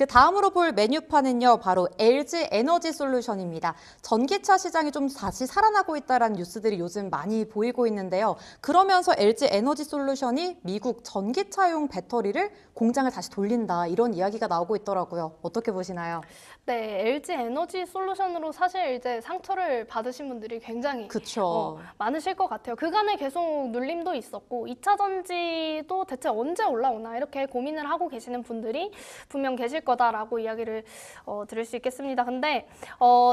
그 다음으로 볼 메뉴판은요, 바로 LG 에너지 솔루션입니다. 전기차 시장이 좀 다시 살아나고 있다는 뉴스들이 요즘 많이 보이고 있는데요. 그러면서 LG 에너지 솔루션이 미국 전기차용 배터리를 공장을 다시 돌린다, 이런 이야기가 나오고 있더라고요. 어떻게 보시나요? 네, LG 에너지 솔루션으로 사실 이제 상처를 받으신 분들이 굉장히 그쵸. 많으실 것 같아요. 그간에 계속 눌림도 있었고 2차 전지도 대체 언제 올라오나 이렇게 고민을 하고 계시는 분들이 분명 계실 거다라고 이야기를 들을 수 있겠습니다. 근데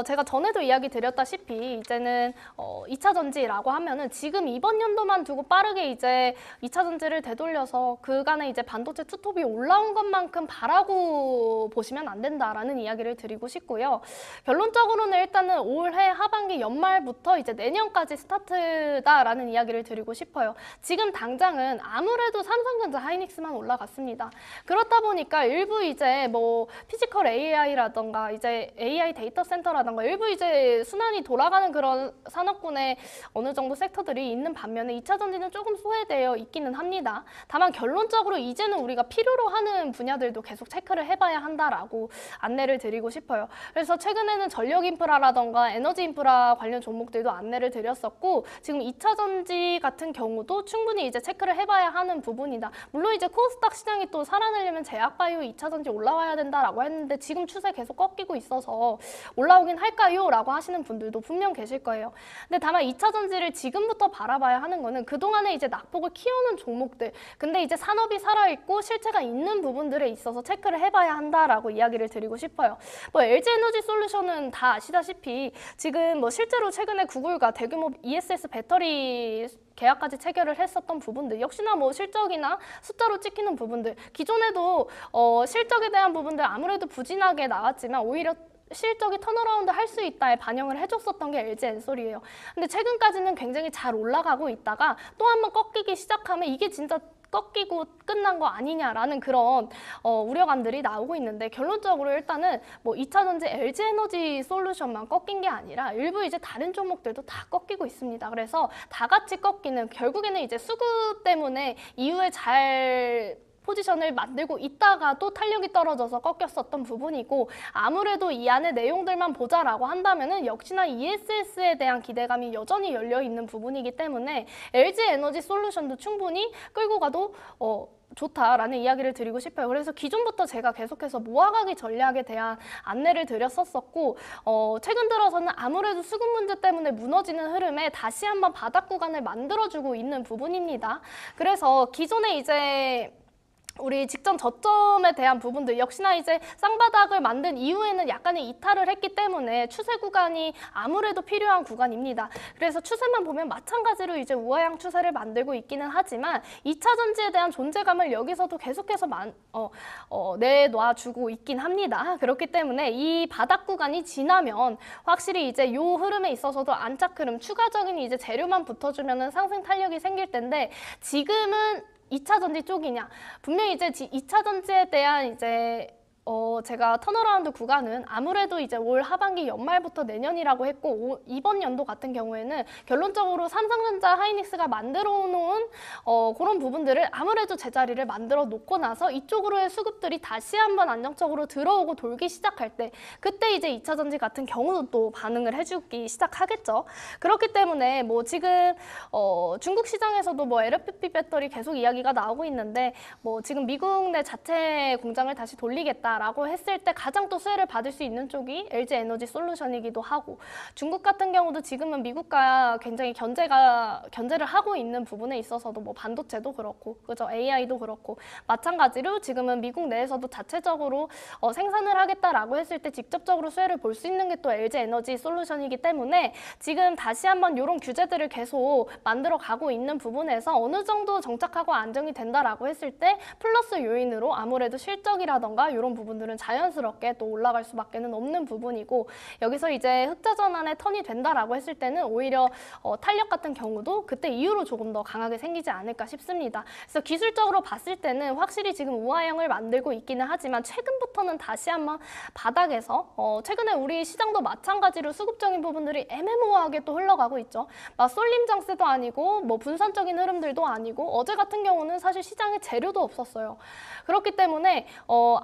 제가 전에도 이야기 드렸다시피 이제는 2차 전지라고 하면은 지금 이번 연도만 두고 빠르게 이제 2차 전지를 되돌려서 그간에 이제 반도체 투톱이 올라온 것만큼 바라고 보시면 안 된다라는 이야기를 드리고 싶고요. 결론적으로는 일단은 올해 하반기 연말부터 이제 내년까지 스타트다라는 이야기를 드리고 싶어요. 지금 당장은 아무래도 삼성전자 하이닉스만 올라갔습니다. 그렇다 보니까 일부 이제 뭐 피지컬 AI라던가 이제 AI 데이터 센터라던가 일부 이제 순환이 돌아가는 그런 산업군의 어느 정도 섹터들이 있는 반면에 2차 전지는 조금 소외되어 있기는 합니다. 다만 결론적으로 이제는 우리가 필요로 하는 분야들도 계속 체크를 해봐야 한다라고 안내를 드리고 싶어요. 그래서 최근에는 전력 인프라라던가 에너지 인프라 관련 종목들도 안내를 드렸었고 지금 2차 전지 같은 경우도 충분히 이제 체크를 해봐야 하는 부분이다. 물론 이제 코스닥 시장이 또 살아나려면 제약바이오 2차 전지 올라와야 된다라고 했는데 지금 추세 계속 꺾이고 있어서 올라오긴 할까요? 라고 하시는 분들도 분명 계실 거예요. 근데 다만 2차 전지를 지금부터 바라봐야 하는 거는 그동안에 이제 낙폭을 키우는 종목들 근데 이제 산업이 살아있고 실체가 있는 부분들에 있어서 체크를 해봐야 한다라고 이야기를 드리고 싶어요. 뭐 LG 에너지 솔루션은 다 아시다시피 지금 뭐 실제로 최근에 구글과 대규모 ESS 배터리 계약까지 체결을 했었던 부분들 역시나 뭐 실적이나 숫자로 찍히는 부분들 기존에도 실적에 대한 부분들 아무래도 부진하게 나왔지만 오히려 실적이 턴어라운드 할 수 있다에 반영을 해줬었던 게 LG 엔솔이에요. 근데 최근까지는 굉장히 잘 올라가고 있다가 또 한번 꺾이기 시작하면 이게 진짜 꺾이고 끝난 거 아니냐라는 그런 우려감들이 나오고 있는데 결론적으로 일단은 뭐 2차 전지 LG 에너지 솔루션만 꺾인 게 아니라 일부 이제 다른 종목들도 다 꺾이고 있습니다. 그래서 다 같이 꺾이는 결국에는 이제 수급 때문에 이후에 잘 포지션을 만들고 있다가 또 탄력이 떨어져서 꺾였었던 부분이고 아무래도 이 안에 내용들만 보자라고 한다면은 역시나 ESS에 대한 기대감이 여전히 열려있는 부분이기 때문에 LG 에너지 솔루션도 충분히 끌고 가도 좋다라는 이야기를 드리고 싶어요. 그래서 기존부터 제가 계속해서 모아가기 전략에 대한 안내를 드렸었고 최근 들어서는 아무래도 수급 문제 때문에 무너지는 흐름에 다시 한번 바닥 구간을 만들어주고 있는 부분입니다. 그래서 기존에 이제 우리 직전 저점에 대한 부분들 역시나 이제 쌍바닥을 만든 이후에는 약간의 이탈을 했기 때문에 추세 구간이 아무래도 필요한 구간입니다. 그래서 추세만 보면 마찬가지로 이제 우하향 추세를 만들고 있기는 하지만 2차 전지에 대한 존재감을 여기서도 계속해서 내놔주고 있긴 합니다. 그렇기 때문에 이 바닥 구간이 지나면 확실히 이제 요 흐름에 있어서도 안착 흐름 추가적인 이제 재료만 붙어주면은 상승 탄력이 생길 텐데 지금은 2차 전지 쪽이냐 분명히 이제 2차 전지에 대한 이제 제가 턴어라운드 구간은 아무래도 이제 올 하반기 연말부터 내년이라고 했고 이번 연도 같은 경우에는 결론적으로 삼성전자 하이닉스가 만들어 놓은 그런 부분들을 아무래도 제자리를 만들어 놓고 나서 이쪽으로의 수급들이 다시 한번 안정적으로 들어오고 돌기 시작할 때 그때 이제 2차 전지 같은 경우도 또 반응을 해주기 시작하겠죠. 그렇기 때문에 뭐 지금 중국 시장에서도 뭐 LFP 배터리 계속 이야기가 나오고 있는데 뭐 지금 미국 내 자체 공장을 다시 돌리겠다 라고 했을 때 가장 또 수혜를 받을 수 있는 쪽이 LG 에너지 솔루션이기도 하고 중국 같은 경우도 지금은 미국과 굉장히 견제를 하고 있는 부분에 있어서도 뭐 반도체도 그렇고 그죠 AI도 그렇고 마찬가지로 지금은 미국 내에서도 자체적으로 생산을 하겠다라고 했을 때 직접적으로 수혜를 볼 수 있는 게 또 LG 에너지 솔루션이기 때문에 지금 다시 한번 이런 규제들을 계속 만들어 가고 있는 부분에서 어느 정도 정착하고 안정이 된다라고 했을 때 플러스 요인으로 아무래도 실적이라던가 이런 부분들은 자연스럽게 또 올라갈 수밖에 없는 부분이고 여기서 이제 흑자 전환의 턴이 된다라고 했을 때는 오히려 탄력 같은 경우도 그때 이후로 조금 더 강하게 생기지 않을까 싶습니다. 그래서 기술적으로 봤을 때는 확실히 지금 우하향을 만들고 있기는 하지만 최근부터는 다시 한번 바닥에서 최근에 우리 시장도 마찬가지로 수급적인 부분들이 애매모호하게 또 흘러가고 있죠. 막 쏠림 장세도 아니고 뭐 분산적인 흐름들도 아니고 어제 같은 경우는 사실 시장에 재료도 없었어요. 그렇기 때문에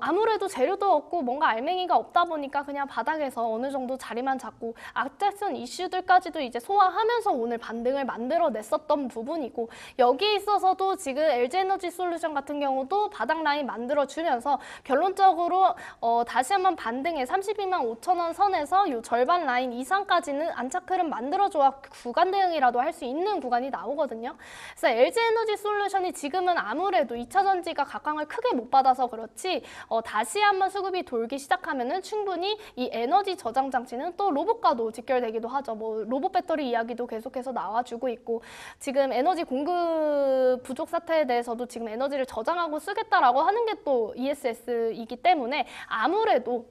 아무래도 재료도 없고 뭔가 알맹이가 없다 보니까 그냥 바닥에서 어느 정도 자리만 잡고 악재성 이슈들까지도 이제 소화하면서 오늘 반등을 만들어냈었던 부분이고, 여기에 있어서도 지금 LG에너지솔루션 같은 경우도 바닥 라인 만들어주면서 결론적으로 다시 한번 반등에 32만 5천 원 선에서 요 절반 라인 이상까지는 안착 흐름 만들어줘야 구간 대응이라도 할 수 있는 구간이 나오거든요. 그래서 LG에너지솔루션이 지금은 아무래도 2차전지가 각광을 크게 못 받아서 그렇지 다시 한번 수급이 돌기 시작하면은 충분히 이 에너지 저장 장치는 또 로봇과도 직결되기도 하죠. 뭐 로봇 배터리 이야기도 계속해서 나와주고 있고, 지금 에너지 공급 부족 사태에 대해서도 지금 에너지를 저장하고 쓰겠다라고 하는 게 또 ESS이기 때문에 아무래도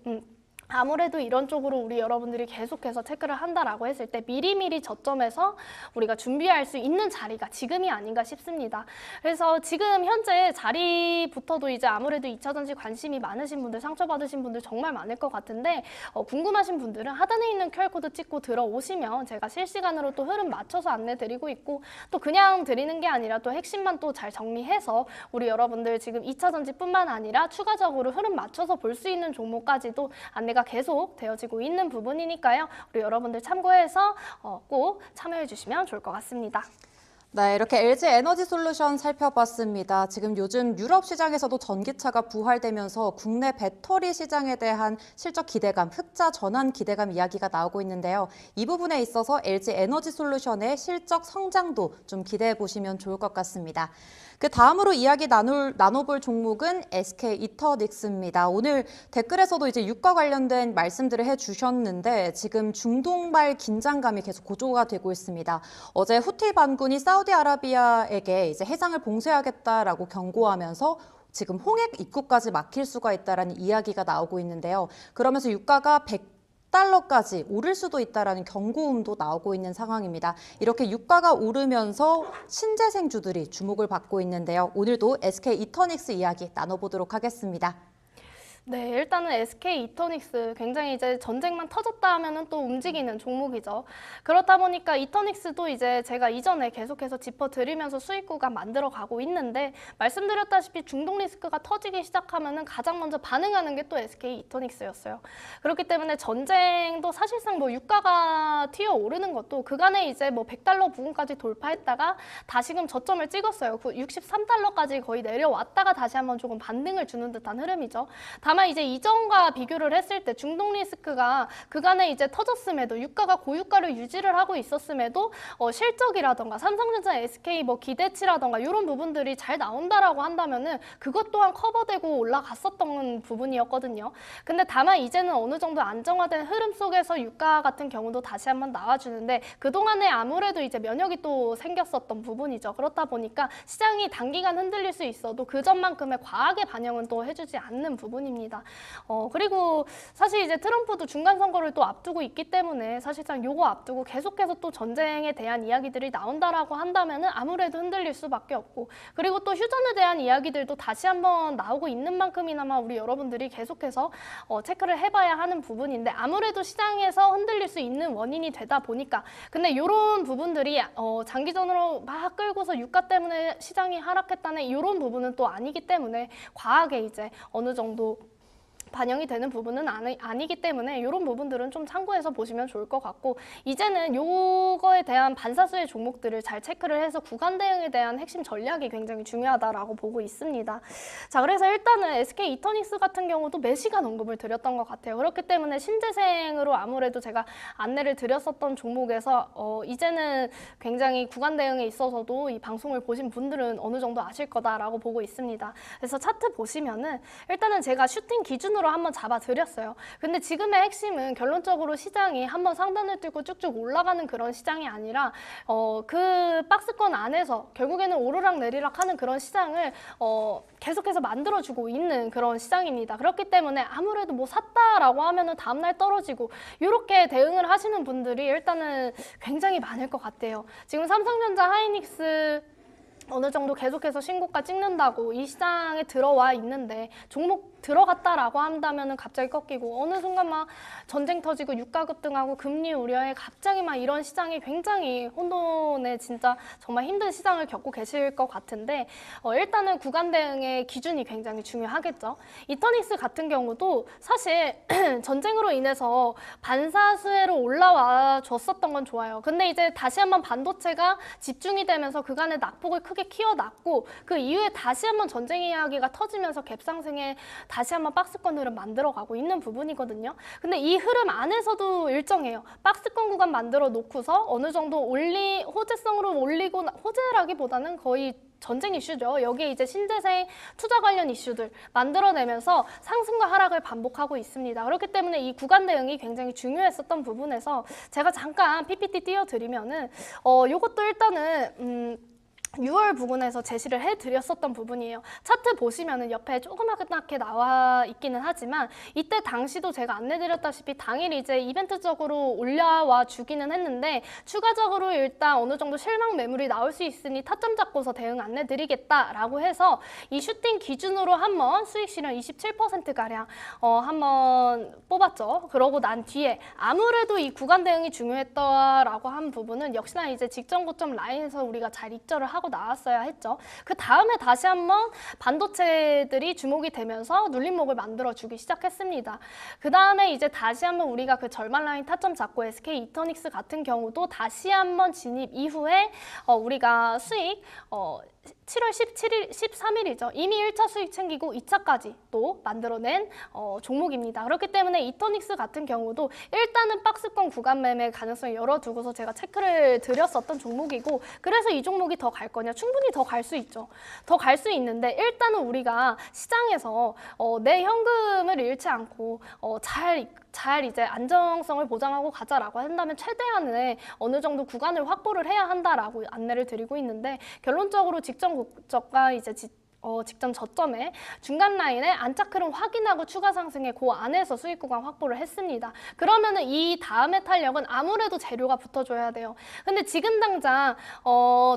이런 쪽으로 우리 여러분들이 계속해서 체크를 한다라고 했을 때 미리미리 저점에서 우리가 준비할 수 있는 자리가 지금이 아닌가 싶습니다. 그래서 지금 현재 자리부터도 이제 아무래도 2차전지 관심이 많으신 분들, 상처받으신 분들 정말 많을 것 같은데, 궁금하신 분들은 하단에 있는 QR코드 찍고 들어오시면 제가 실시간으로 또 흐름 맞춰서 안내 드리고 있고, 또 그냥 드리는 게 아니라 또 핵심만 또 잘 정리해서 우리 여러분들 지금 2차전지뿐만 아니라 추가적으로 흐름 맞춰서 볼 수 있는 종목까지도 안내가 계속 되어지고 있는 부분이니까요. 우리 여러분들 참고해서 꼭 참여해 주시면 좋을 것 같습니다. 네, 이렇게 LG에너지솔루션 살펴봤습니다. 지금 요즘 유럽 시장에서도 전기차가 부활되면서 국내 배터리 시장에 대한 실적 기대감, 흑자 전환 기대감 이야기가 나오고 있는데요. 이 부분에 있어서 LG에너지솔루션의 실적 성장도 좀 기대해 보시면 좋을 것 같습니다. 그 다음으로 이야기 나눠볼 종목은 SK이터닉스입니다. 오늘 댓글에서도 이제 유가 관련된 말씀들을 해주셨는데 지금 중동발 긴장감이 계속 고조가 되고 있습니다. 어제 후티 반군이 사우디아라비아에게 이제 해상을 봉쇄하겠다라고 경고하면서 지금 홍해 입구까지 막힐 수가 있다라는 이야기가 나오고 있는데요. 그러면서 유가가 100달러까지 오를 수도 있다라는 경고음도 나오고 있는 상황입니다. 이렇게 유가가 오르면서 신재생주들이 주목을 받고 있는데요. 오늘도 SK이터닉스 이야기 나눠보도록 하겠습니다. 네, 일단은 SK이터닉스 굉장히 이제 전쟁만 터졌다 하면은 또 움직이는 종목이죠. 그렇다 보니까 이터닉스도 이제 제가 이전에 계속해서 짚어드리면서 수익 구간 만들어 가고 있는데, 말씀드렸다시피 중동 리스크가 터지기 시작하면은 가장 먼저 반응하는 게 또 SK이터닉스였어요. 그렇기 때문에 전쟁도 사실상 뭐 유가가 튀어 오르는 것도 그간에 이제 뭐 100달러 부근까지 돌파했다가 다시금 저점을 찍었어요. 63달러까지 거의 내려왔다가 다시 한번 조금 반등을 주는 듯한 흐름이죠. 다만 이제 이전과 비교를 했을 때 중동 리스크가 그간에 이제 터졌음에도 유가가 고유가를 유지를 하고 있었음에도 실적이라던가 삼성전자, SK 뭐 기대치라던가 이런 부분들이 잘 나온다라고 한다면은 그것 또한 커버되고 올라갔었던 부분이었거든요. 근데 다만 이제는 어느 정도 안정화된 흐름 속에서 유가 같은 경우도 다시 한번 나와주는데, 그동안에 아무래도 이제 면역이 또 생겼었던 부분이죠. 그렇다 보니까 시장이 단기간 흔들릴 수 있어도 그 전만큼의 과하게 반영은 또 해주지 않는 부분입니다. 그리고 사실 이제 트럼프도 중간 선거를 또 앞두고 있기 때문에 사실상 요거 앞두고 계속해서 또 전쟁에 대한 이야기들이 나온다라고 한다면은 아무래도 흔들릴 수밖에 없고, 그리고 또 휴전에 대한 이야기들도 다시 한번 나오고 있는 만큼이나마 우리 여러분들이 계속해서 체크를 해봐야 하는 부분인데, 아무래도 시장에서 흔들릴 수 있는 원인이 되다 보니까, 근데 이런 부분들이 장기전으로 막 끌고서 유가 때문에 시장이 하락했다는 이런 부분은 또 아니기 때문에 과하게 이제 어느 정도 반영이 되는 부분은 아니기 때문에 이런 부분들은 좀 참고해서 보시면 좋을 것 같고, 이제는 요거에 대한 반사수의 종목들을 잘 체크를 해서 구간 대응에 대한 핵심 전략이 굉장히 중요하다라고 보고 있습니다. 자, 그래서 일단은 SK이터닉스 같은 경우도 매시간 언급을 드렸던 것 같아요. 그렇기 때문에 신재생으로 아무래도 제가 안내를 드렸었던 종목에서 이제는 굉장히 구간 대응에 있어서도 이 방송을 보신 분들은 어느 정도 아실 거다라고 보고 있습니다. 그래서 차트 보시면은 일단은 제가 슈팅 기준으로 한번 잡아드렸어요. 근데 지금의 핵심은 결론적으로 시장이 한번 상단을 뚫고 쭉쭉 올라가는 그런 시장이 아니라 그 박스권 안에서 결국에는 오르락 내리락 하는 그런 시장을 계속해서 만들어주고 있는 그런 시장입니다. 그렇기 때문에 아무래도 뭐 샀다라고 하면은 다음날 떨어지고 이렇게 대응을 하시는 분들이 일단은 굉장히 많을 것 같아요. 지금 삼성전자, 하이닉스 어느 정도 계속해서 신고가 찍는다고 이 시장에 들어와 있는데 종목 들어갔다라고 한다면은 갑자기 꺾이고 어느 순간 막 전쟁 터지고 유가 급등하고 금리 우려에 갑자기 막 이런 시장이 굉장히 혼돈에 진짜 정말 힘든 시장을 겪고 계실 것 같은데 일단은 구간 대응의 기준이 굉장히 중요하겠죠. 이터닉스 같은 경우도 사실 전쟁으로 인해서 반사수혜로 올라와 줬었던 건 좋아요. 근데 이제 다시 한번 반도체가 집중이 되면서 그간의 낙폭을 크게 키워놨고 그 이후에 다시 한번 전쟁 이야기가 터지면서 갭상승에 다시 한번 박스권 흐름 만들어가고 있는 부분이거든요. 근데 이 흐름 안에서도 일정해요. 박스권 구간 만들어 놓고서 어느 정도 호재성으로 올리고 호재라기보다는 거의 전쟁 이슈죠. 여기에 이제 신재생 투자 관련 이슈들 만들어내면서 상승과 하락을 반복하고 있습니다. 그렇기 때문에 이 구간 대응이 굉장히 중요했었던 부분에서 제가 잠깐 PPT 띄워드리면은 요것도 일단은 6월 부근에서 제시를 해드렸었던 부분이에요. 차트 보시면은 옆에 조그맣게 나와 있기는 하지만 이때 당시도 제가 안내드렸다시피 당일 이제 이벤트적으로 올라와 주기는 했는데 추가적으로 일단 어느 정도 실망 매물이 나올 수 있으니 타점 잡고서 대응 안내드리겠다라고 해서 이 슈팅 기준으로 한번 수익 실현 27%가량 한번 뽑았죠. 그러고 난 뒤에 아무래도 이 구간 대응이 중요했다라고 한 부분은 역시나 이제 직전 고점 라인에서 우리가 잘 익절을 하고 나왔어야 했죠. 그 다음에 다시 한번 반도체들이 주목이 되면서 눌림목을 만들어주기 시작했습니다. 그 다음에 이제 다시 한번 우리가 그 절반 라인 타점 잡고 SK 이터닉스 같은 경우도 다시 한번 진입 이후에 우리가 수익 7월 17일, 13일이죠. 이미 1차 수익 챙기고 2차까지 또 만들어낸 종목입니다. 그렇기 때문에 이터닉스 같은 경우도 일단은 박스권 구간 매매 가능성을 열어두고서 제가 체크를 드렸었던 종목이고 그래서 이 종목이 더 갈 거냐? 충분히 더 갈 수 있죠. 더 갈 수 있는데 일단은 우리가 시장에서 내 현금을 잃지 않고 잘 이제 안정성을 보장하고 가자라고 한다면 최대한의 어느 정도 구간을 확보를 해야 한다라고 안내를 드리고 있는데 결론적으로 직전 고점과 이제 직전 저점에 중간 라인에 안착 흐름 확인하고 추가 상승에 그 안에서 수익 구간 확보를 했습니다. 그러면은 이 다음의 탄력은 아무래도 재료가 붙어줘야 돼요. 근데 지금 당장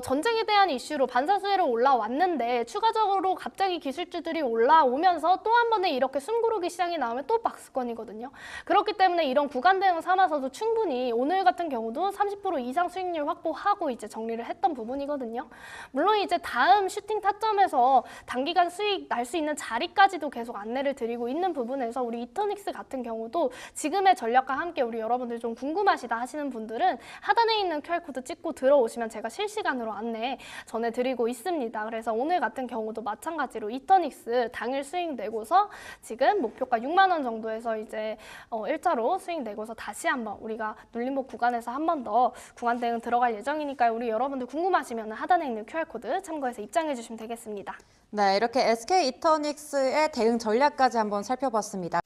전쟁에 대한 이슈로 반사수혜로 올라왔는데 추가적으로 갑자기 기술주들이 올라오면서 또 한 번에 이렇게 숨고르기 시장이 나오면 또 박스권이거든요. 그렇기 때문에 이런 구간 대응 삼아서도 충분히 오늘 같은 경우도 30% 이상 수익률 확보하고 이제 정리를 했던 부분이거든요. 물론 이제 다음 슈팅 타점에서 단기간 수익 날 수 있는 자리까지도 계속 안내를 드리고 있는 부분에서 우리 이터닉스 같은 경우도 지금의 전략과 함께 우리 여러분들 좀 궁금하시다 하시는 분들은 하단에 있는 QR코드 찍고 들어오시면 제가 실시간으로 안내 전해드리고 있습니다. 그래서 오늘 같은 경우도 마찬가지로 이터닉스 당일 수익 내고서 지금 목표가 6만 원 정도에서 이제 1차로 수익 내고서 다시 한번 우리가 눌림목 구간에서 한 번 더 구간 대응 들어갈 예정이니까요. 우리 여러분들 궁금하시면 하단에 있는 QR코드 참고해서 입장해 주시면 되겠습니다. 네, 이렇게 SK 이터닉스의 대응 전략까지 한번 살펴봤습니다.